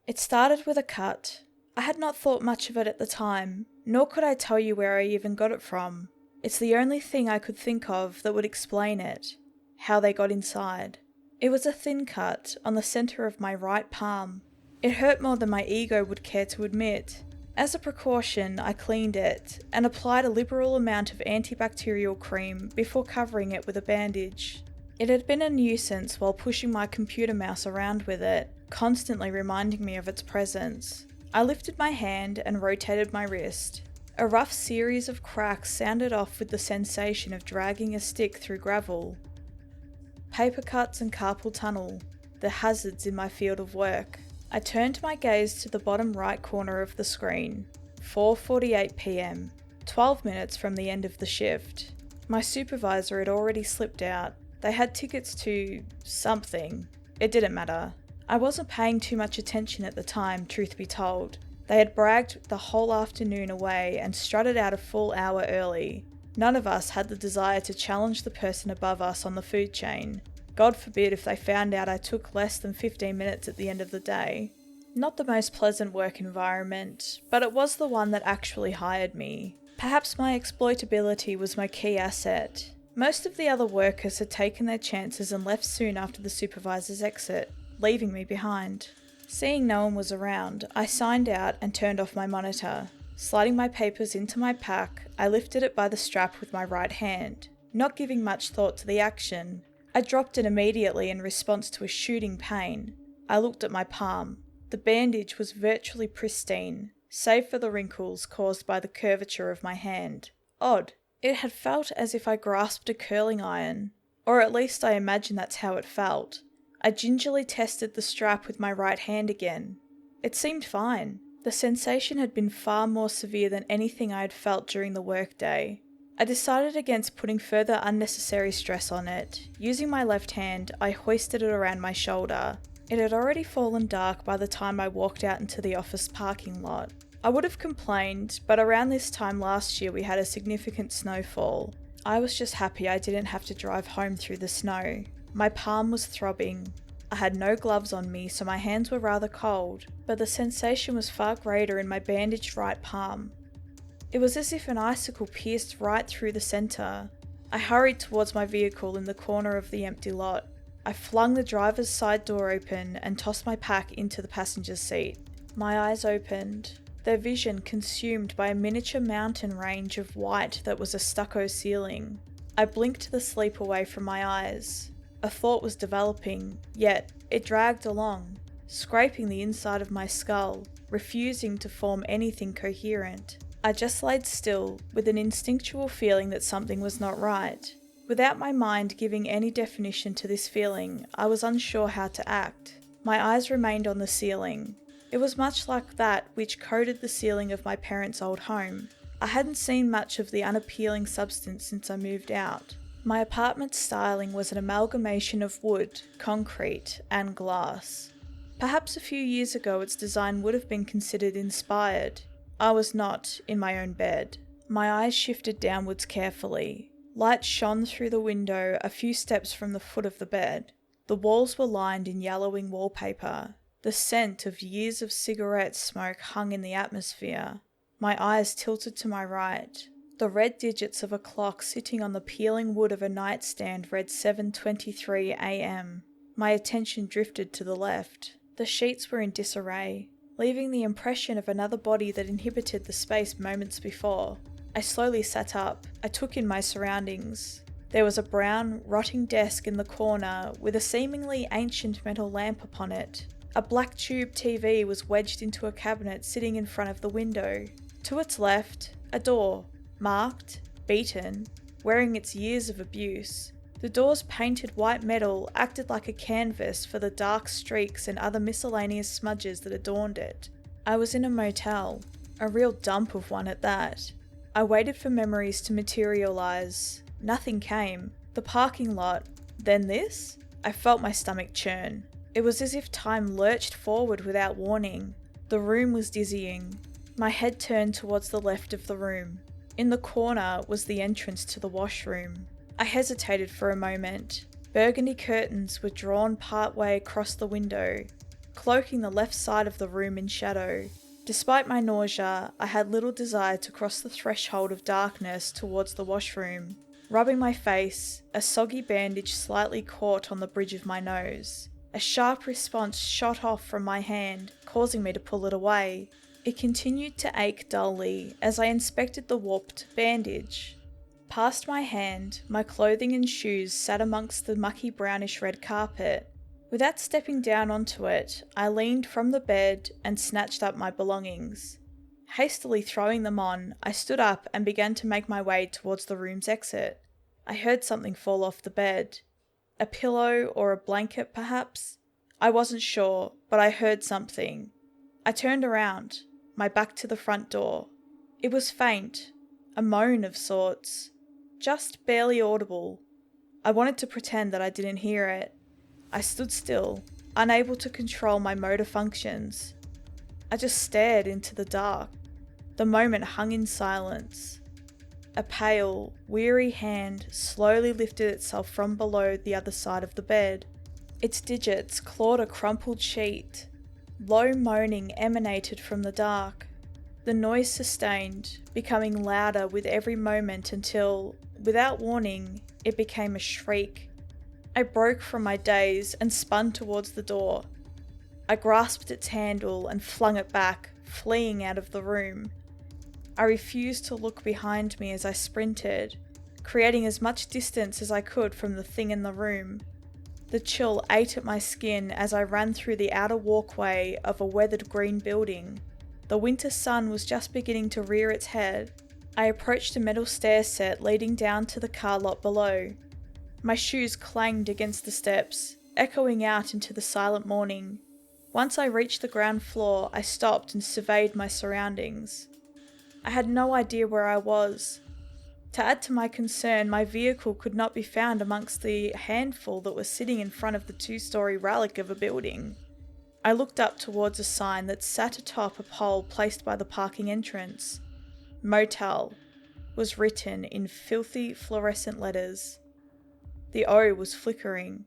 It started with a cut. I had not thought much of it at the time, nor could I tell you where I even got it from. It's the only thing I could think of that would explain it, how they got inside. It was a thin cut on the centre of my right palm. It hurt more than my ego would care to admit. As a precaution, I cleaned it and applied a liberal amount of antibacterial cream before covering it with a bandage. It had been a nuisance while pushing my computer mouse around with it, constantly reminding me of its presence. I lifted my hand and rotated my wrist. A rough series of cracks sounded off with the sensation of dragging a stick through gravel. Paper cuts and carpal tunnel, the hazards in my field of work. I turned my gaze to the bottom right corner of the screen. 4:48 p.m, 12 minutes from the end of the shift. My supervisor had already slipped out. They had tickets to something. It didn't matter. I wasn't paying too much attention at the time, truth be told. They had bragged the whole afternoon away and strutted out a full hour early. None of us had the desire to challenge the person above us on the food chain. God forbid if they found out I took less than 15 minutes at the end of the day. Not the most pleasant work environment, but it was the one that actually hired me. Perhaps my exploitability was my key asset. Most of the other workers had taken their chances and left soon after the supervisor's exit, leaving me behind. Seeing no one was around, I signed out and turned off my monitor. Sliding my papers into my pack, I lifted it by the strap with my right hand, not giving much thought to the action. I dropped it immediately in response to a shooting pain. I looked at my palm. The bandage was virtually pristine, save for the wrinkles caused by the curvature of my hand. Odd. It had felt as if I grasped a curling iron, or at least I imagine that's how it felt. I gingerly tested the strap with my right hand again. It seemed fine. The sensation had been far more severe than anything I had felt during the workday. I decided against putting further unnecessary stress on it. Using my left hand, I hoisted it around my shoulder. It had already fallen dark by the time I walked out into the office parking lot. I would have complained, but around this time last year we had a significant snowfall. I was just happy I didn't have to drive home through the snow. My palm was throbbing. I had no gloves on me, so my hands were rather cold, but the sensation was far greater in my bandaged right palm. It was as if an icicle pierced right through the centre. I hurried towards my vehicle in the corner of the empty lot. I flung the driver's side door open and tossed my pack into the passenger's seat. My eyes opened, their vision consumed by a miniature mountain range of white that was a stucco ceiling. I blinked the sleep away from my eyes. A thought was developing, yet it dragged along, scraping the inside of my skull, refusing to form anything coherent. I just laid still, with an instinctual feeling that something was not right. Without my mind giving any definition to this feeling, I was unsure how to act. My eyes remained on the ceiling. It was much like that which coated the ceiling of my parents' old home. I hadn't seen much of the unappealing substance since I moved out. My apartment's styling was an amalgamation of wood, concrete, and glass. Perhaps a few years ago its design would have been considered inspired. I was not in my own bed. My eyes shifted downwards carefully. Light shone through the window a few steps from the foot of the bed. The walls were lined in yellowing wallpaper. The scent of years of cigarette smoke hung in the atmosphere. My eyes tilted to my right. The red digits of a clock sitting on the peeling wood of a nightstand read 7:23 a.m. My attention drifted to the left. The sheets were in disarray, leaving the impression of another body that inhabited the space moments before. I slowly sat up. I took in my surroundings. There was a brown, rotting desk in the corner with a seemingly ancient metal lamp upon it. A black tube TV was wedged into a cabinet sitting in front of the window. To its left, a door, marked, beaten, wearing its years of abuse. The door's painted white metal acted like a canvas for the dark streaks and other miscellaneous smudges that adorned it. I was in a motel, a real dump of one at that. I waited for memories to materialise. Nothing came. The parking lot, then this? I felt my stomach churn. It was as if time lurched forward without warning. The room was dizzying. My head turned towards the left of the room. In the corner was the entrance to the washroom. I hesitated for a moment. Burgundy curtains were drawn part way across the window. cloaking the left side of the room in shadow. Despite my nausea, I had little desire to cross the threshold of darkness towards the washroom. Rubbing my face, a soggy bandage slightly caught on the bridge of my nose. A sharp response shot off from my hand, causing me to pull it away. It continued to ache dully as I inspected the warped bandage. Past my hand, my clothing and shoes sat amongst the mucky brownish red carpet. Without stepping down onto it, I leaned from the bed and snatched up my belongings. Hastily throwing them on, I stood up and began to make my way towards the room's exit. I heard something fall off the bed. A pillow or a blanket, perhaps? I wasn't sure, but I heard something. I turned around, my back to the front door. It was faint, a moan of sorts, just barely audible. I wanted to pretend that I didn't hear it. I stood still, unable to control my motor functions. I just stared into the dark. The moment hung in silence. A pale, weary hand slowly lifted itself from below the other side of the bed. Its digits clawed a crumpled sheet. Low moaning emanated from the dark. The noise sustained, becoming louder with every moment until, without warning, it became a shriek. I broke from my daze and spun towards the door. I grasped its handle and flung it back, fleeing out of the room. I refused to look behind me as I sprinted, creating as much distance as I could from the thing in the room. The chill ate at my skin as I ran through the outer walkway of a weathered green building. The winter sun was just beginning to rear its head. I approached a metal stair set leading down to the car lot below. My shoes clanged against the steps, echoing out into the silent morning. Once I reached the ground floor, I stopped and surveyed my surroundings. I had no idea where I was. To add to my concern, my vehicle could not be found amongst the handful that was sitting in front of the 2-story relic of a building. I looked up towards a sign that sat atop a pole placed by the parking entrance. Motel was written in filthy fluorescent letters. The O was flickering.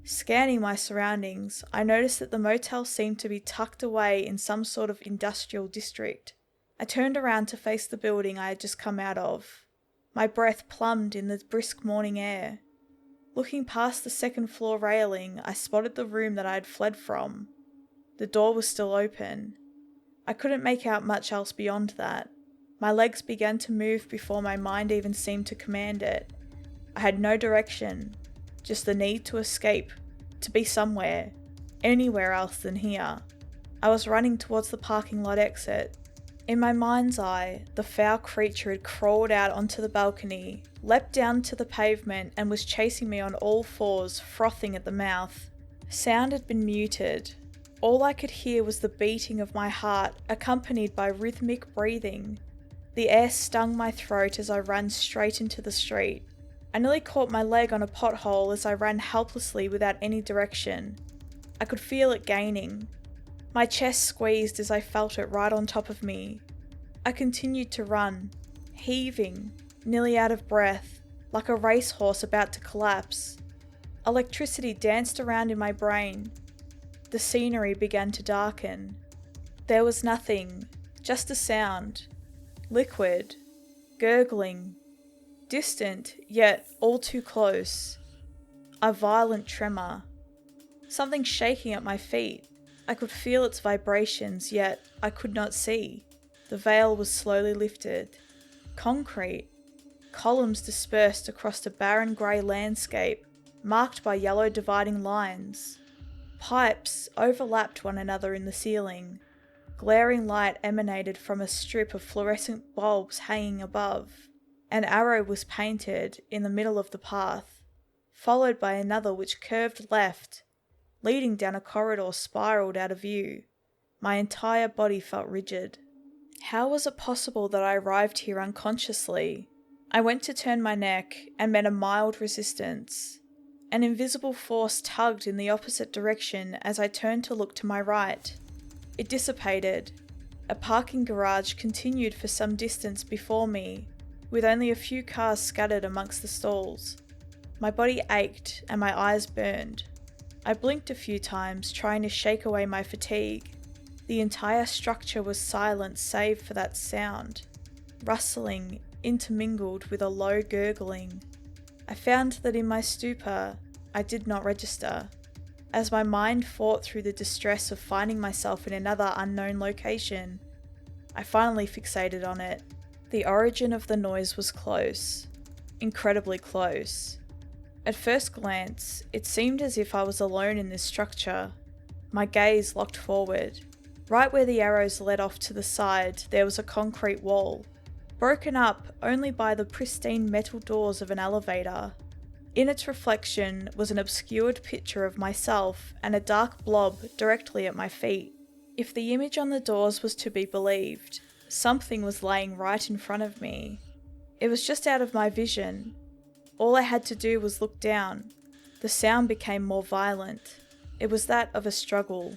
Scanning my surroundings, I noticed that the motel seemed to be tucked away in some sort of industrial district. I turned around to face the building I had just come out of. My breath plumbed in the brisk morning air. Looking past the second floor railing, I spotted the room that I had fled from. The door was still open. I couldn't make out much else beyond that. My legs began to move before my mind even seemed to command it. I had no direction, just the need to escape, to be somewhere, anywhere else than here. I was running towards the parking lot exit. In my mind's eye, the foul creature had crawled out onto the balcony, leapt down to the pavement and was chasing me on all fours, frothing at the mouth. Sound had been muted. All I could hear was the beating of my heart, accompanied by rhythmic breathing. The air stung my throat as I ran straight into the street. I nearly caught my leg on a pothole as I ran helplessly without any direction. I could feel it gaining. My chest squeezed as I felt it right on top of me. I continued to run, heaving, nearly out of breath, like a racehorse about to collapse. Electricity danced around in my brain. The scenery began to darken. There was nothing, just a sound. Liquid, gurgling, distant, yet all too close. A violent tremor. Something shaking at my feet. I could feel its vibrations, yet I could not see. The veil was slowly lifted. Concrete. Columns dispersed across a barren grey landscape, marked by yellow dividing lines. Pipes overlapped one another in the ceiling. Glaring light emanated from a strip of fluorescent bulbs hanging above. An arrow was painted in the middle of the path, followed by another which curved left, leading down a corridor spiraled out of view. My entire body felt rigid. How was it possible that I arrived here unconsciously? I went to turn my neck and met a mild resistance. An invisible force tugged in the opposite direction as I turned to look to my right. It dissipated. A parking garage continued for some distance before me, with only a few cars scattered amongst the stalls. My body ached and my eyes burned. I blinked a few times, trying to shake away my fatigue. The entire structure was silent save for that sound, rustling intermingled with a low gurgling. I found that in my stupor, I did not register. As my mind fought through the distress of finding myself in another unknown location, I finally fixated on it. The origin of the noise was close, incredibly close. At first glance, it seemed as if I was alone in this structure. My gaze locked forward. Right where the arrows led off to the side, there was a concrete wall, broken up only by the pristine metal doors of an elevator. In its reflection was an obscured picture of myself and a dark blob directly at my feet. If the image on the doors was to be believed, something was laying right in front of me. It was just out of my vision. All I had to do was look down. The sound became more violent. It was that of a struggle.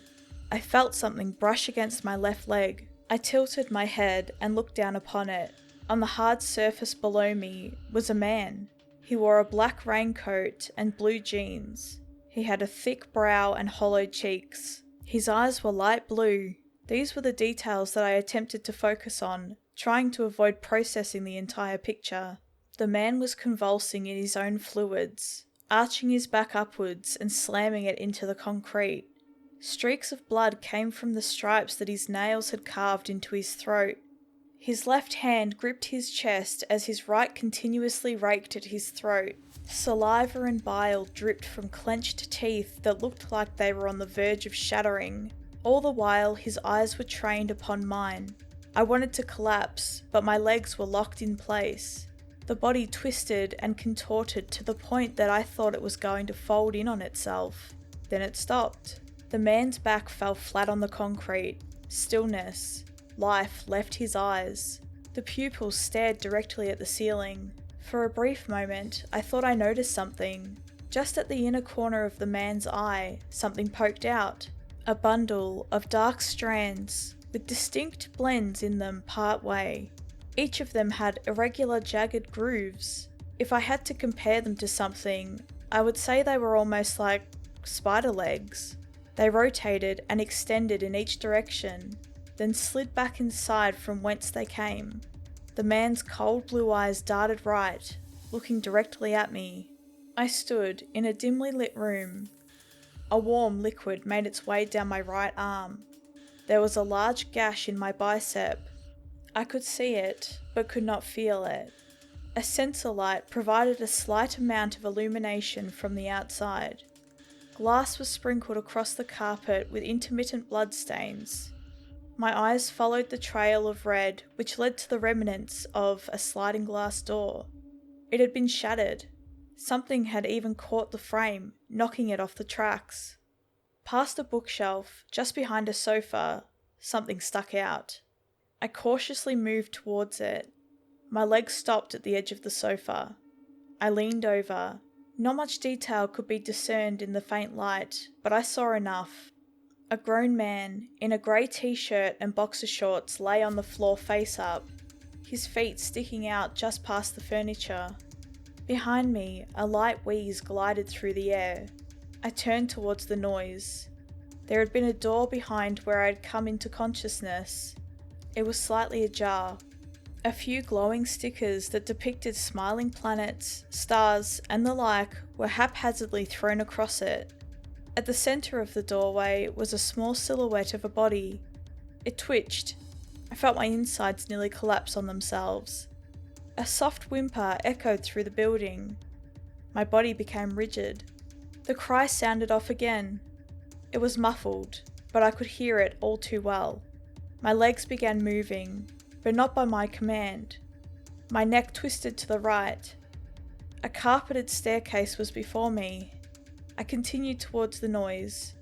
I felt something brush against my left leg. I tilted my head and looked down upon it. On the hard surface below me was a man. He wore a black raincoat and blue jeans. He had a thick brow and hollow cheeks. His eyes were light blue. These were the details that I attempted to focus on, trying to avoid processing the entire picture. The man was convulsing in his own fluids, arching his back upwards and slamming it into the concrete. Streaks of blood came from the stripes that his nails had carved into his throat. His left hand gripped his chest as his right continuously raked at his throat. Saliva and bile dripped from clenched teeth that looked like they were on the verge of shattering. All the while, his eyes were trained upon mine. I wanted to collapse, but my legs were locked in place. The body twisted and contorted to the point that I thought it was going to fold in on itself. Then it stopped. The man's back fell flat on the concrete. Stillness. Life left his eyes. The pupils stared directly at the ceiling. For a brief moment, I thought I noticed something. Just at the inner corner of the man's eye, something poked out. A bundle of dark strands, with distinct blends in them part way. Each of them had irregular, jagged grooves. If I had to compare them to something, I would say they were almost like spider legs. They rotated and extended in each direction, then slid back inside from whence they came. The man's cold blue eyes darted right, looking directly at me. I stood in a dimly lit room. A warm liquid made its way down my right arm. There was a large gash in my bicep. I could see it, but could not feel it. A sensor light provided a slight amount of illumination from the outside. Glass was sprinkled across the carpet with intermittent bloodstains. My eyes followed the trail of red which led to the remnants of a sliding glass door. It had been shattered. Something had even caught the frame, knocking it off the tracks. Past a bookshelf, just behind a sofa, something stuck out. I cautiously moved towards it. My legs stopped at the edge of the sofa. I leaned over. Not much detail could be discerned in the faint light, but I saw enough. A grown man, in a grey t-shirt and boxer shorts, lay on the floor face up, his feet sticking out just past the furniture. Behind me, a light wheeze glided through the air. I turned towards the noise. There had been a door behind where I had come into consciousness. It was slightly ajar. A few glowing stickers that depicted smiling planets, stars, and the like were haphazardly thrown across it. At the centre of the doorway was a small silhouette of a body. It twitched. I felt my insides nearly collapse on themselves. A soft whimper echoed through the building. My body became rigid. The cry sounded off again. It was muffled, but I could hear it all too well. My legs began moving, but not by my command. My neck twisted to the right. A carpeted staircase was before me. I continued towards the noise.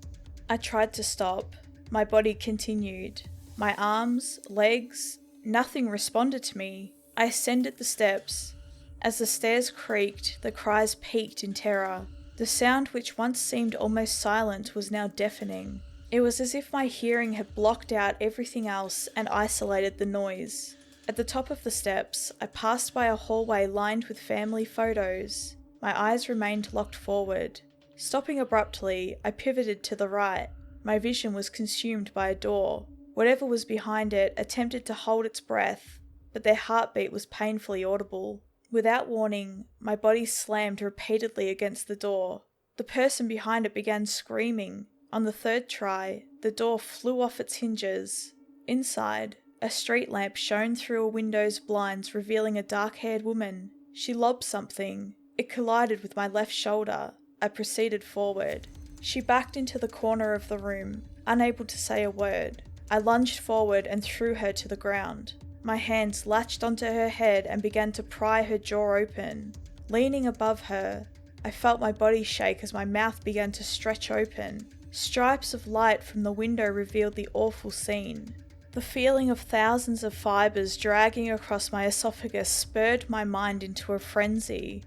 I tried to stop. My body continued. My arms, legs, nothing responded to me. I ascended the steps. As the stairs creaked, the cries peaked in terror. The sound which once seemed almost silent was now deafening. It was as if my hearing had blocked out everything else and isolated the noise. At the top of the steps, I passed by a hallway lined with family photos. My eyes remained locked forward. Stopping abruptly, I pivoted to the right. My vision was consumed by a door. Whatever was behind it attempted to hold its breath, but their heartbeat was painfully audible. Without warning, my body slammed repeatedly against the door. The person behind it began screaming. On the third try, the door flew off its hinges. Inside, a street lamp shone through a window's blinds, revealing a dark-haired woman. She lobbed something. It collided with my left shoulder. I proceeded forward. She backed into the corner of the room, unable to say a word. I lunged forward and threw her to the ground. My hands latched onto her head and began to pry her jaw open. Leaning above her, I felt my body shake as my mouth began to stretch open. Stripes of light from the window revealed the awful scene. The feeling of thousands of fibers dragging across my esophagus spurred my mind into a frenzy.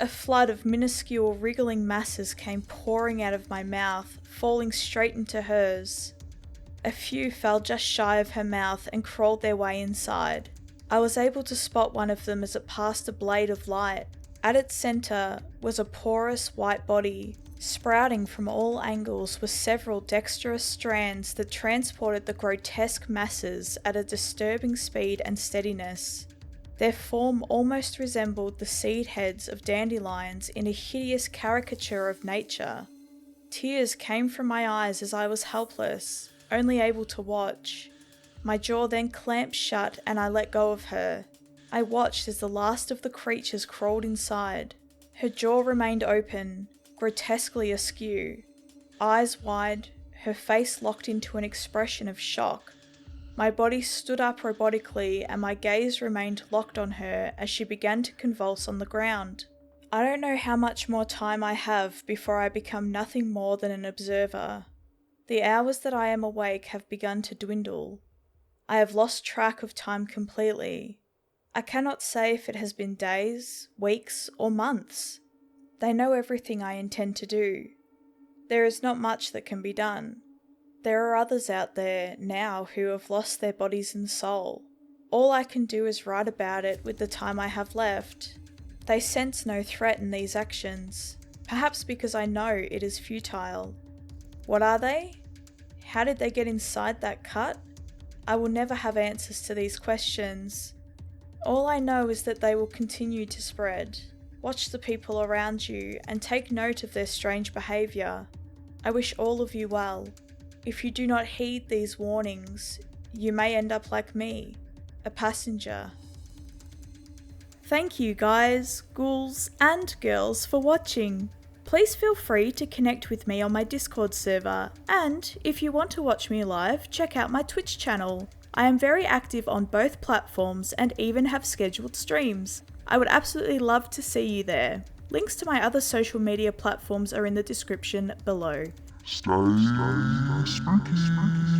A flood of minuscule wriggling masses came pouring out of my mouth, falling straight into hers. A few fell just shy of her mouth and crawled their way inside. I was able to spot one of them as it passed a blade of light. At its center was a porous white body. Sprouting from all angles were several dexterous strands that transported the grotesque masses at a disturbing speed and steadiness. Their form almost resembled the seed heads of dandelions in a hideous caricature of nature. Tears came from my eyes as I was helpless, only able to watch. My jaw then clamped shut and I let go of her. I watched as the last of the creatures crawled inside. Her jaw remained open, grotesquely askew. Eyes wide, her face locked into an expression of shock. My body stood up robotically and my gaze remained locked on her as she began to convulse on the ground. I don't know how much more time I have before I become nothing more than an observer. The hours that I am awake have begun to dwindle. I have lost track of time completely. I cannot say if it has been days, weeks, or months. They know everything I intend to do. There is not much that can be done. There are others out there now who have lost their bodies and soul. All I can do is write about it with the time I have left. They sense no threat in these actions, perhaps because I know it is futile. What are they? How did they get inside that cut? I will never have answers to these questions. All I know is that they will continue to spread. Watch the people around you and take note of their strange behaviour. I wish all of you well. If you do not heed these warnings, you may end up like me, a passenger. Thank you guys, ghouls and girls for watching. Please feel free to connect with me on my Discord server, and if you want to watch me live, check out my Twitch channel. I am very active on both platforms and even have scheduled streams. I would absolutely love to see you there. Links to my other social media platforms are in the description below. Stay spooky.